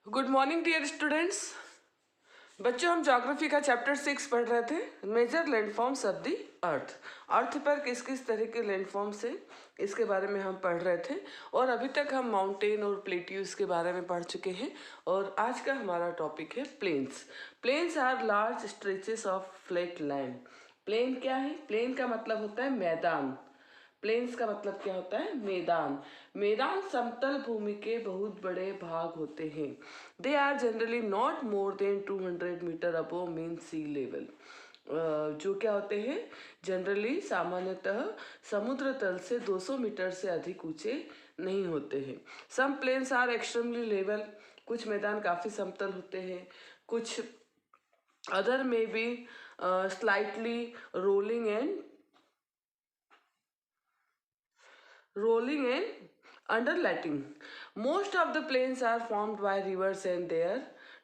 Good morning dear students. बच्चों, हम geography का चैप्टर 6 पढ़ रहे थे, major landforms of the earth. Earth पर किस किस तरह के लैंडफॉर्म्स हैं इसके बारे में हम पढ़ रहे थे। और अभी तक हम माउंटेन और प्लेट्यूज के बारे में पढ़ चुके हैं। और आज का हमारा टॉपिक है plains. Plains are large stretches of flat land. Plain क्या है? प्लेन का मतलब होता है मैदान। प्लेन्स का मतलब क्या होता है? मैदान। मैदान समतल भूमि के बहुत बड़े भाग होते हैं। They are generally not more than 200 metre above mean sea level. जो क्या होते हैं? जनरली सामान्यतः समुद्र तल से 200 मीटर से अधिक ऊंचे नहीं होते हैं। सम प्लेन्स आर एक्सट्रीमली लेवल। कुछ मैदान काफ़ी समतल होते हैं। कुछ अदर में be slightly rolling and underletting. Most of the plains are formed by rivers and their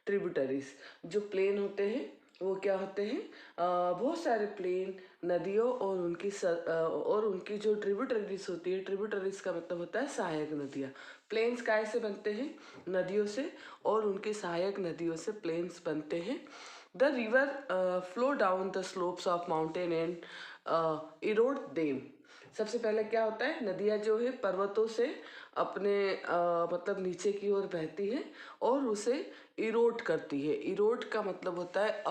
tributaries. जो प्लेन होते हैं वो क्या होते हैं? बहुत सारे प्लेन नदियों और उनकी जो ट्रिब्यूटरीज होती है। ट्रिब्यूटरीज का मतलब होता है सहायक नदियाँ। प्लेन्स काय से बनते हैं? नदियों से, और उनकी सहायक नदियों से प्लेन्स बनते हैं। The river flow down the slopes of mountain and Erode them. सबसे पहले क्या होता है? नदियाँ जो है पर्वतों से अपने मतलब नीचे की ओर बहती है और उसे इरोड करती है। इरोड का मतलब होता है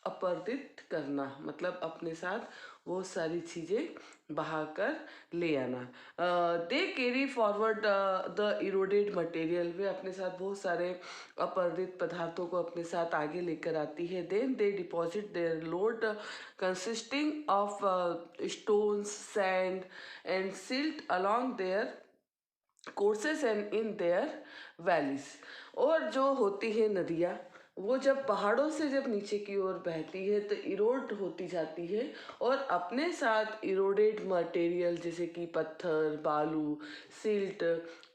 अपरदित करना, मतलब अपने साथ वो सारी चीज़ें बहाकर ले आना। They carry forward the eroded material. वे अपने साथ बहुत सारे अपरदित पदार्थों को अपने साथ आगे लेकर आती है। Then they deposit their load consisting of stones, sand and silt along their courses and in their valleys. और जो होती है नदियाँ, वो जब पहाड़ों से जब नीचे की ओर बहती है तो इरोड होती जाती है और अपने साथ इरोडेड मटेरियल जैसे कि पत्थर, बालू, सिल्ट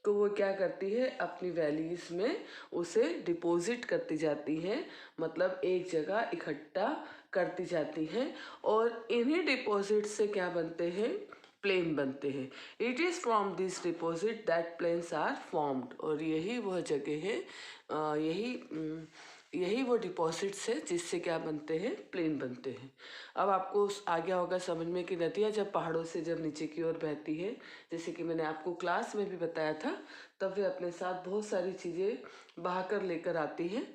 को वो क्या करती है? अपनी वैलीज में उसे डिपॉजिट करती जाती है, मतलब एक जगह इकट्ठा करती जाती हैं। और इन्हीं डिपॉजिट से क्या बनते हैं? प्लेन बनते हैं। It is from this deposit that plains are formed. और यही वह जगह है, यही वो डिपॉजिट्स है जिससे क्या बनते हैं? प्लेन बनते हैं। अब आपको आ गया होगा समझ में कि नदियाँ जब पहाड़ों से जब नीचे की ओर बहती है, जैसे कि मैंने आपको क्लास में भी बताया था, तब वे अपने साथ बहुत सारी चीज़ें बहाकर लेकर आती हैं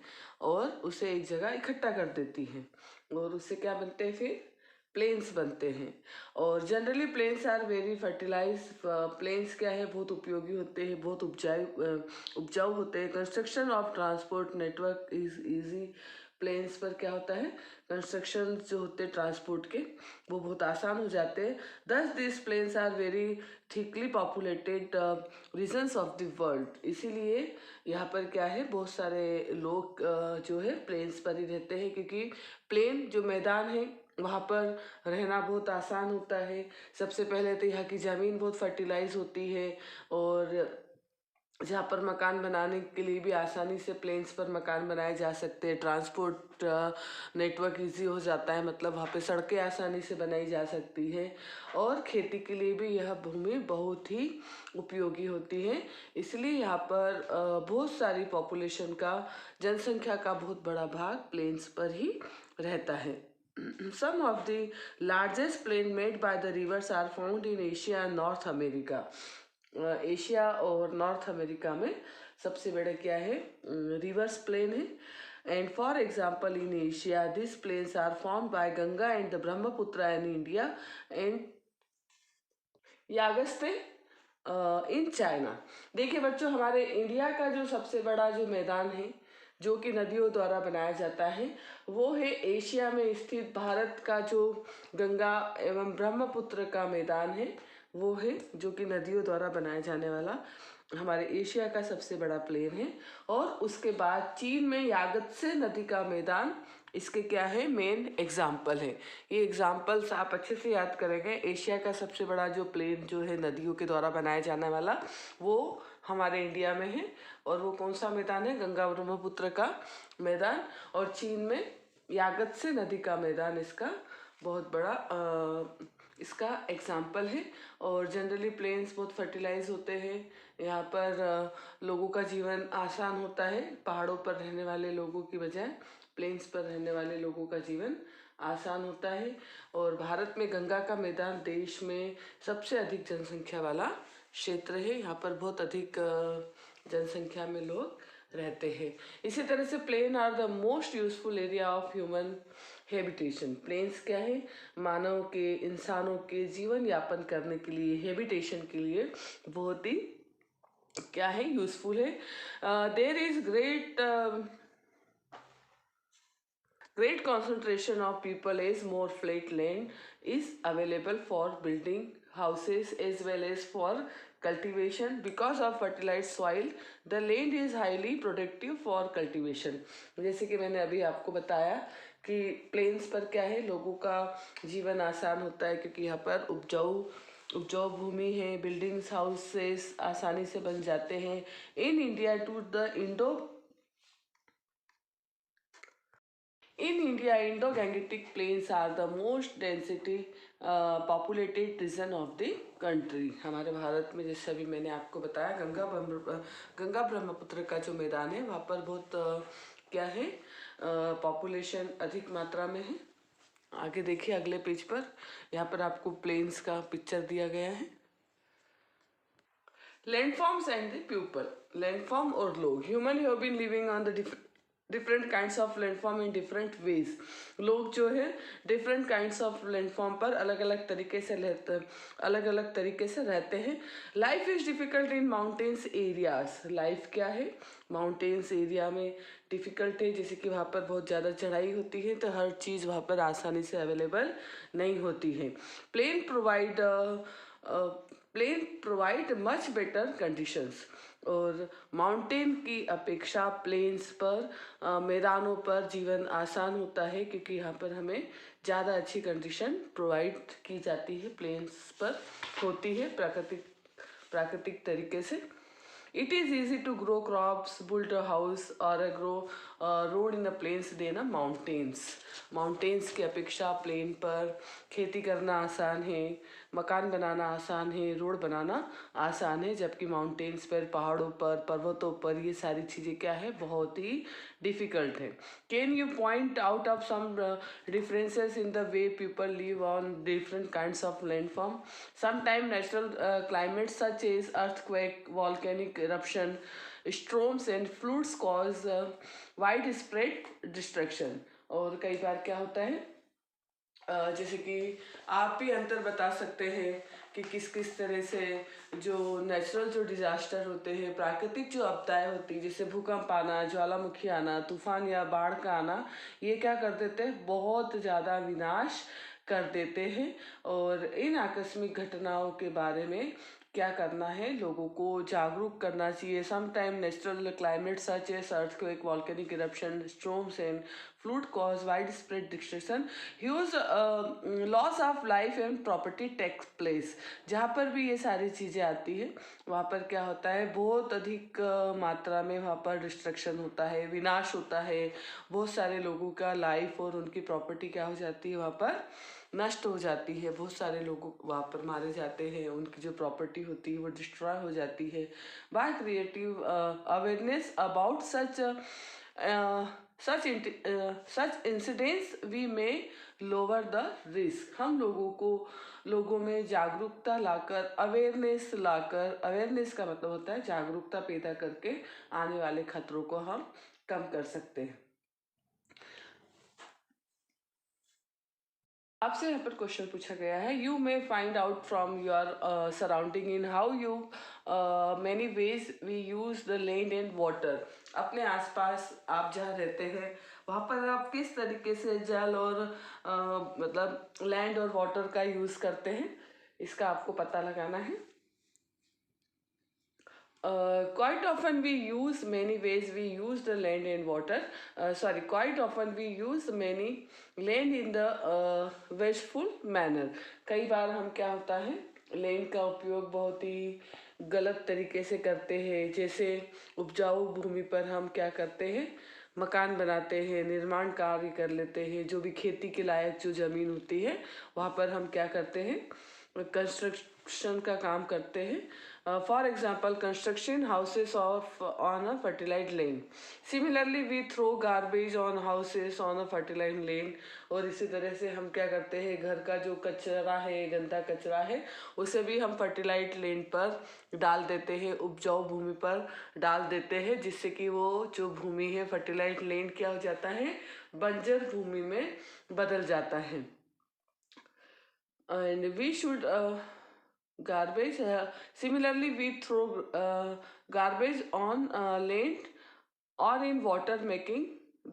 और उसे एक जगह इकट्ठा कर देती हैं और उससे क्या बनते हैं? फिर प्लेन्स बनते हैं। और generally plains are very fertilise. Plains क्या है? बहुत उपयोगी होते हैं, बहुत उपजाऊ होते हैं। Construction of transport network is easy. Plains पर क्या होता है? कंस्ट्रक्शन जो होते हैं ट्रांसपोर्ट के, वो बहुत आसान हो जाते हैं। Thus this plains are very thickly populated regions of the world. इसीलिए यहाँ पर क्या है? बहुत सारे लोग जो है प्लेन्स पर ही रहते हैं, क्योंकि प्लेन जो मैदान है वहाँ पर रहना बहुत आसान होता है। सबसे पहले तो यहाँ की ज़मीन बहुत फर्टिलाइज होती है और जहाँ पर मकान बनाने के लिए भी आसानी से प्लेन्स पर मकान बनाए जा सकते हैं। ट्रांसपोर्ट नेटवर्क इजी हो जाता है, मतलब वहाँ पे सड़कें आसानी से बनाई जा सकती हैं। और खेती के लिए भी यह भूमि बहुत ही उपयोगी होती है। इसलिए यहाँ पर बहुत सारी पॉपुलेशन का, जनसंख्या का बहुत बड़ा भाग प्लेन्स पर ही रहता है। Some of the largest plain made by the rivers are found in Asia and North America. Asia और नॉर्थ अमेरिका में सबसे बड़े क्या है? रिवर्स प्लेन है। And for example in Asia this plains are formed by Ganga and the Brahmaputra in India and यागस्ते in China. देखिए बच्चों, हमारे इंडिया का जो सबसे बड़ा जो मैदान है जो कि नदियों द्वारा बनाया जाता है, वो है एशिया में स्थित भारत का जो गंगा एवं ब्रह्मपुत्र का मैदान है, वो है जो कि नदियों द्वारा बनाया जाने वाला हमारे एशिया का सबसे बड़ा प्लेन है। और उसके बाद चीन में यागत्से नदी का मैदान इसके क्या है? मेन एग्जाम्पल है। ये एग्जाम्पल्स आप अच्छे से याद करेंगे। एशिया का सबसे बड़ा जो प्लेन जो है नदियों के द्वारा बनाया जाने वाला, वो हमारे इंडिया में है। और वो कौन सा मैदान है? गंगा ब्रह्मपुत्र का मैदान। और चीन में यागत्से नदी का मैदान इसका बहुत बड़ा इसका एग्जाम्पल है। और जनरली प्लेन्स बहुत फर्टिलाइज होते हैं, यहाँ पर लोगों का जीवन आसान होता है। पहाड़ों पर रहने वाले लोगों की बजाय प्लेन्स पर रहने वाले लोगों का जीवन आसान होता है। और भारत में गंगा का मैदान देश में सबसे अधिक जनसंख्या वाला क्षेत्र है। यहाँ पर बहुत अधिक जनसंख्या में लोग रहते हैं। इसी तरह से plain are the most useful area of human habitation. Plains क्या है, मानव के, इंसानों के जीवन यापन करने के लिए, हैबिटेशन के लिए बहुत ही क्या है, यूजफुल है। There is great concentration of people as more flat land is available for building houses as well as for cultivation. Because of fertilized soil, the land is highly productive for cultivation. जैसे कि मैंने अभी आपको बताया कि planes पर क्या है, लोगों का जीवन आसान होता है क्योंकि यहाँ पर उपजाऊ भूमि है, बिल्डिंग्स हाउसेस आसानी से बन जाते हैं। In India Indo-Gangetic plains are the most density populated region of the country. हमारे भारत में, जैसे अभी मैंने आपको बताया, गंगा ब्रह्मपुत्र का जो मैदान है वहाँ पर बहुत क्या है, पॉपुलेशन अधिक मात्रा में है। आगे देखिए अगले पेज पर, यहाँ पर आपको प्लेन्स का पिक्चर दिया गया है। Landforms and the people. Landform और लोग, human have been living on the different kinds of landform in different ways. लोग जो है डिफरेंट काइंड्स ऑफ लैंडफॉर्म पर अलग अलग तरीके से रहते हैं। Life is difficult in mountains areas. Life क्या है, माउंटेन्स एरिया में डिफ़िकल्ट है, जैसे कि वहाँ पर बहुत ज़्यादा चढ़ाई होती है तो हर चीज़ वहाँ पर आसानी से अवेलेबल नहीं होती है। Plain provide much better conditions. और माउंटेन की अपेक्षा प्लेन्स पर मैदानों पर जीवन आसान होता है क्योंकि यहाँ पर हमें ज़्यादा अच्छी कंडीशन प्रोवाइड की जाती है, प्लेन्स पर होती है प्राकृतिक तरीके से। It is easy to grow crops, build a house or a grow road in the plains than a mountains. Mountains की अपेक्षा प्लेन पर खेती करना आसान है, मकान बनाना आसान है, रोड बनाना आसान है, जबकि माउंटेन्स पर, पहाड़ों पर, पर्वतों पर ये सारी चीज़ें क्या है, बहुत ही डिफ़िकल्ट है। Can you point out of some differences in the way people live on different kinds of landform? Sometimes natural climates such as earthquake, volcanic eruption, storms and floods cause widespread destruction. और कई बार क्या होता है, जैसे कि आप भी अंतर बता सकते हैं कि किस किस तरह से जो नेचुरल जो डिजास्टर होते हैं, प्राकृतिक जो आपदाएं होती है, जैसे भूकंप आना, ज्वालामुखी आना, तूफान या बाढ़ का आना, ये क्या कर देते हैं, बहुत ज़्यादा विनाश कर देते हैं। और इन आकस्मिक घटनाओं के बारे में क्या करना है, लोगों को जागरूक करना चाहिए। Sometime natural climate such as earthquake, volcanic eruption, storms and flood cause widespread destruction, huge loss of life and property takes place. जहाँ पर भी ये सारी चीज़ें आती है वहाँ पर क्या होता है, बहुत अधिक मात्रा में वहाँ पर डिस्ट्रक्शन होता है, विनाश होता है, बहुत सारे लोगों का लाइफ और उनकी प्रॉपर्टी क्या हो जाती है, वहाँ पर नष्ट हो जाती है। बहुत सारे लोग वहाँ पर मारे जाते हैं, उनकी जो प्रॉपर्टी होती है वो डिस्ट्रॉय हो जाती है। By creative awareness about such incidents we may lower the risk. हम लोगों में जागरूकता लाकर, अवेयरनेस का मतलब होता है जागरूकता पैदा करके आने वाले खतरों को हम कम कर सकते हैं। आपसे यहाँ पर क्वेश्चन पूछा गया है, you may find out from your surrounding in how you many ways we use the land and water. अपने आसपास आप जहाँ रहते हैं वहाँ पर आप किस तरीके से जल और मतलब लैंड और वाटर का यूज़ करते हैं, इसका आपको पता लगाना है। Quite often we use many ways we use the land and water. Quite often we use many land in the wasteful manner. कई बार हम क्या होता है, लैंड का उपयोग बहुत ही गलत तरीके से करते हैं। जैसे उपजाऊ भूमि पर हम क्या करते हैं, मकान बनाते हैं, निर्माण कार्य कर लेते हैं, जो भी खेती के लायक जो ज़मीन होती है वहाँ पर हम क्या करते हैं, कंस्ट्रक्शन का काम करते हैं। For example construction houses of on a fertilised land, similarly we throw garbage on houses on a fertilised land. और इसी तरह से हम क्या करते हैं, घर का जो कचरा है, गंदा कचरा है, उसे भी हम फर्टिलाइज्ड लैंड पर डाल देते हैं, उपजाऊ भूमि पर डाल देते हैं, जिससे कि वो जो भूमि है, फर्टिलाइज्ड लैंड क्या हो जाता है, बंजर भूमि में बदल जाता है। And we should garbage similarly we throw garbage on land or in water making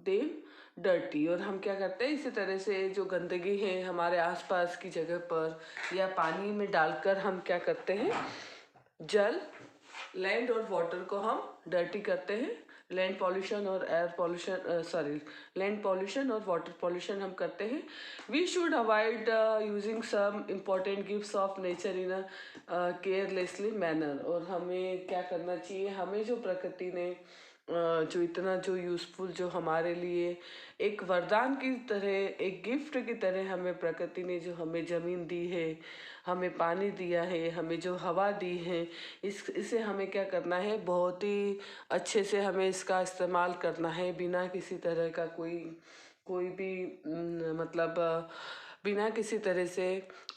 them dirty. और हम क्या करते हैं, इसी तरह से जो गंदगी है हमारे आसपास की जगह पर या पानी में डालकर हम क्या करते हैं, जल, लैंड और वाटर को हम डर्टी करते हैं। लैंड पॉल्यूशन और एयर पॉल्यूशन, लैंड पॉल्यूशन और वाटर पॉल्यूशन हम करते हैं। We should avoid using some important gifts of nature in a carelessly manner. और हमें क्या करना चाहिए, हमें जो प्रकृति ने जो इतना जो यूज़फुल, जो हमारे लिए एक वरदान की तरह, एक गिफ्ट की तरह हमें प्रकृति ने जो हमें ज़मीन दी है, हमें पानी दिया है, हमें जो हवा दी है, इसे हमें क्या करना है, बहुत ही अच्छे से हमें इसका इस्तेमाल करना है, बिना किसी तरह का कोई भी मतलब बिना किसी तरह से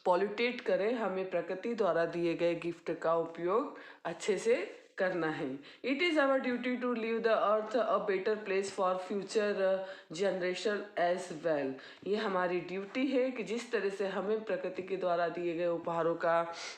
पॉल्यूटेट करें, हमें प्रकृति द्वारा दिए गए गिफ्ट का उपयोग अच्छे से करना है। It is our duty to leave the earth a better place for future generation as well. ये हमारी ड्यूटी है कि जिस तरह से हमें प्रकृति के द्वारा दिए गए उपहारों का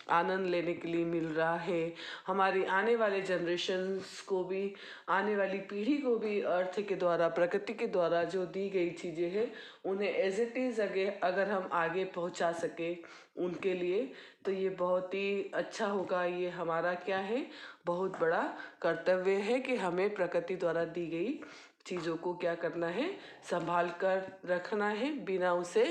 आनंद लेने के लिए मिल रहा है, हमारी आने वाले जनरेशन्स को भी, आने वाली पीढ़ी को भी अर्थ के द्वारा, प्रकृति के द्वारा जो दी गई चीज़ें हैं, उन्हें एज इट इज़ अगर हम आगे पहुंचा सके उनके लिए, तो ये बहुत ही अच्छा होगा। ये हमारा क्या है, बहुत बड़ा कर्तव्य है कि हमें प्रकृति द्वारा दी गई चीज़ों को क्या करना है, संभाल कर रखना है, बिना उसे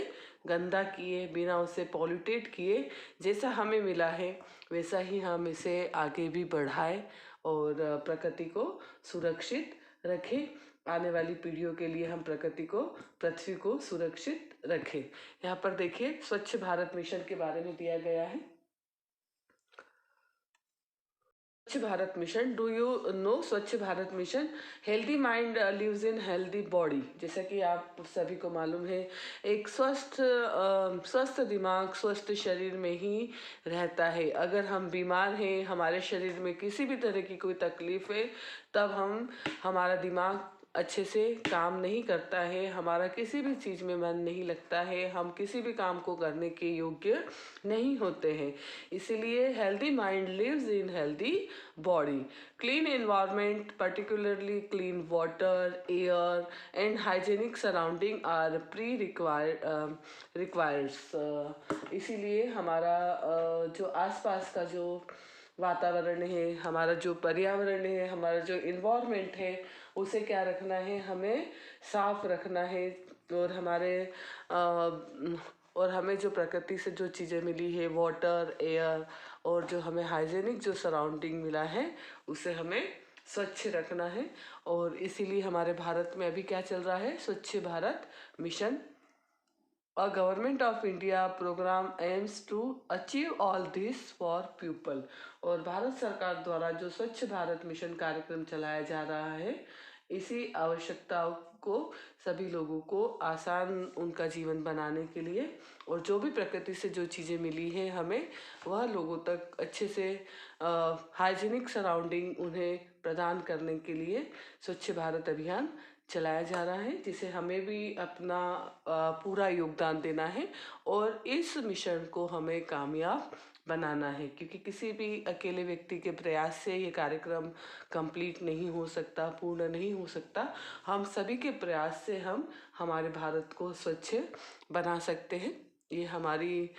गंदा किए, बिना उसे पॉल्यूटेट किए। जैसा हमें मिला है वैसा ही हम इसे आगे भी बढ़ाएं और प्रकृति को सुरक्षित रखें। आने वाली पीढ़ियों के लिए हम प्रकृति को, पृथ्वी को सुरक्षित रखें। यहाँ पर देखिए स्वच्छ भारत मिशन के बारे में दिया गया है। Swachh Bharat mission, do you know Swachh Bharat mission? Healthy mind lives in healthy body. जैसा कि आप सभी को मालूम है, एक स्वस्थ दिमाग स्वस्थ शरीर में ही रहता है। अगर हम बीमार हैं, हमारे शरीर में किसी भी तरह की कोई तकलीफ है, तब हमारा दिमाग अच्छे से काम नहीं करता है, हमारा किसी भी चीज़ में मन नहीं लगता है, हम किसी भी काम को करने के योग्य नहीं होते हैं। इसीलिए healthy mind lives in healthy body. Clean environment, particularly clean water, air and hygienic surrounding are requires। इसीलिए हमारा जो आसपास का जो वातावरण है, हमारा जो पर्यावरण है, हमारा जो इन्वायरमेंट है, उसे क्या रखना है, हमें साफ रखना है। और हमें जो प्रकृति से जो चीज़ें मिली है, वाटर, एयर, और जो हमें हाइजेनिक जो सराउंडिंग मिला है, उसे हमें स्वच्छ रखना है। और इसीलिए हमारे भारत में अभी क्या चल रहा है, Swachh Bharat mission. A government of India program aims to achieve all this for people। और भारत सरकार द्वारा जो स्वच्छ भारत मिशन कार्यक्रम चलाया जा रहा है, इसी आवश्यकताओं को सभी लोगों को आसान उनका जीवन बनाने के लिए, और जो भी प्रकृति से जो चीज़ें मिली हैं हमें, वह लोगों तक अच्छे से हाइजीनिक सराउंडिंग उन्हें प्रदान करने के लिए स्वच्छ भारत अभियान चलाया जा रहा है, जिसे हमें भी अपना पूरा योगदान देना है और इस मिशन को हमें कामयाब बनाना है। क्योंकि किसी भी अकेले व्यक्ति के प्रयास से ये कार्यक्रम कंप्लीट नहीं हो सकता, पूर्ण नहीं हो सकता। हम सभी के प्रयास से हम हमारे भारत को स्वच्छ बना सकते हैं। ये हमारी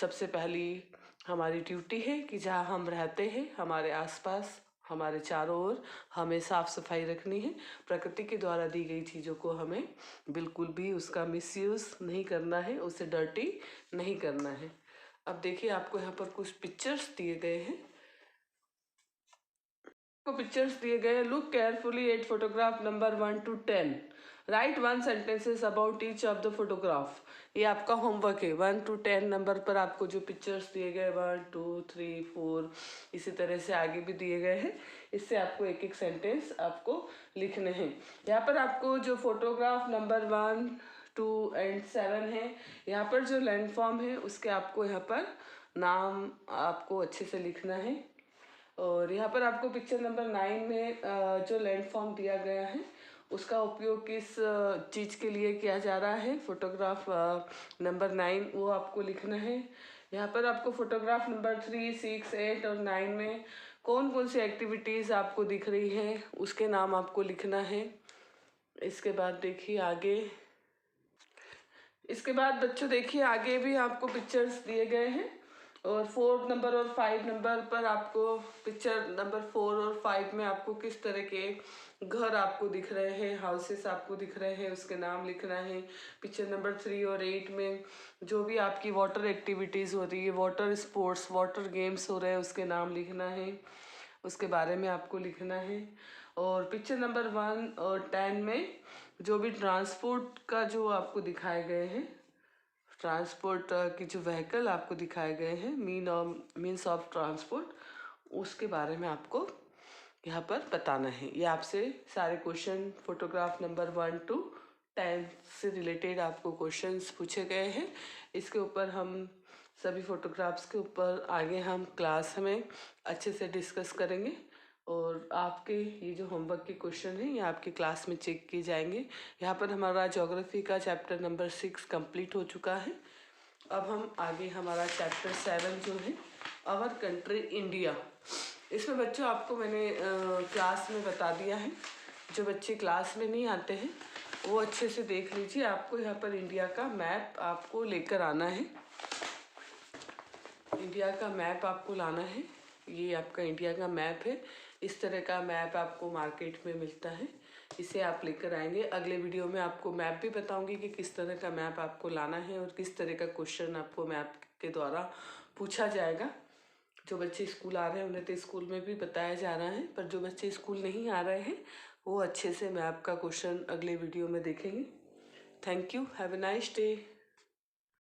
सबसे पहली हमारी ड्यूटी है कि जहाँ हम रहते हैं, हमारे आसपास, हमारे चारों ओर हमें साफ सफाई रखनी है। प्रकृति के द्वारा दी गई चीज़ों को हमें बिल्कुल भी उसका मिसयूज़ नहीं करना है, उसे डर्टी नहीं करना है। अब देखिए आपको यहाँ पर कुछ पिक्चर्स दिए गए हैं। को पिक्चर्स दिए गए हैं। Look carefully at photograph number 1 to 10, right 1 sentences about each of the photograph. ये आपका होमवर्क है। 1 to 10 नंबर पर आपको जो पिक्चर्स दिए गए 1 2 3 4 इसी तरह से आगे भी दिए गए हैं। इससे आपको एक एक सेंटेंस आपको लिखने हैं। यहाँ पर आपको जो फोटोग्राफ नंबर 1 2 and 7 है, यहाँ पर जो लैंड फॉर्म है उसके आपको यहाँ पर नाम आपको अच्छे से लिखना है। और यहाँ पर आपको पिक्चर नंबर 9 में जो लैंड फॉर्म दिया गया है उसका उपयोग किस चीज़ के लिए किया जा रहा है, फोटोग्राफ नंबर 9 वो आपको लिखना है। यहाँ पर आपको फोटोग्राफ नंबर 3 6 8 और 9 में कौन कौन सी एक्टिविटीज़ आपको दिख रही है उसके नाम आपको लिखना है। इसके बाद देखिए आगे, इसके बाद बच्चों देखिए आगे भी आपको पिक्चर्स दिए गए हैं। और 4 नंबर और 5 नंबर पर आपको पिक्चर नंबर 4 और 5 में आपको किस तरह के घर आपको दिख रहे हैं, हाउसेस आपको दिख रहे हैं, उसके नाम लिखना है। पिक्चर नंबर 3 और 8 में जो भी आपकी वाटर एक्टिविटीज़ हो रही है, वाटर स्पोर्ट्स, वाटर गेम्स हो रहे हैं, उसके नाम लिखना है, उसके बारे में आपको लिखना है। और पिक्चर नंबर 1 और 10 में जो भी ट्रांसपोर्ट का जो आपको दिखाए गए हैं, ट्रांसपोर्ट की जो व्हीकल आपको दिखाए गए हैं, मीन्स ऑफ ट्रांसपोर्ट, उसके बारे में आपको यहाँ पर बताना है। ये आपसे सारे क्वेश्चन फोटोग्राफ नंबर 1 to 10 से रिलेटेड आपको क्वेश्चंस पूछे गए हैं। इसके ऊपर हम सभी फोटोग्राफ्स के ऊपर आगे हम क्लास में अच्छे से डिस्कस करेंगे। और आपके ये जो होमवर्क के क्वेश्चन हैं ये आपकी क्लास में चेक किए जाएंगे। यहाँ पर हमारा ज्योग्राफी का चैप्टर नंबर 6 कंप्लीट हो चुका है। अब हम आगे हमारा चैप्टर 7 जो है आवर कंट्री इंडिया, इसमें बच्चों आपको मैंने क्लास में बता दिया है। जो बच्चे क्लास में नहीं आते हैं वो अच्छे से देख लीजिए। आपको यहाँ पर इंडिया का मैप आपको लेकर आना है। इंडिया का मैप आपको लाना है। ये आपका इंडिया का मैप है। इस तरह का मैप आपको मार्केट में मिलता है, इसे आप लेकर आएंगे। अगले वीडियो में आपको मैप भी बताऊंगी कि किस तरह का मैप आपको लाना है और किस तरह का क्वेश्चन आपको मैप के द्वारा पूछा जाएगा। जो बच्चे स्कूल आ रहे हैं उन्हें तो स्कूल में भी बताया जा रहा है, पर जो बच्चे स्कूल नहीं आ रहे हैं वो अच्छे से मैप का क्वेश्चन अगले वीडियो में देखेंगे। Thank you, have a nice day.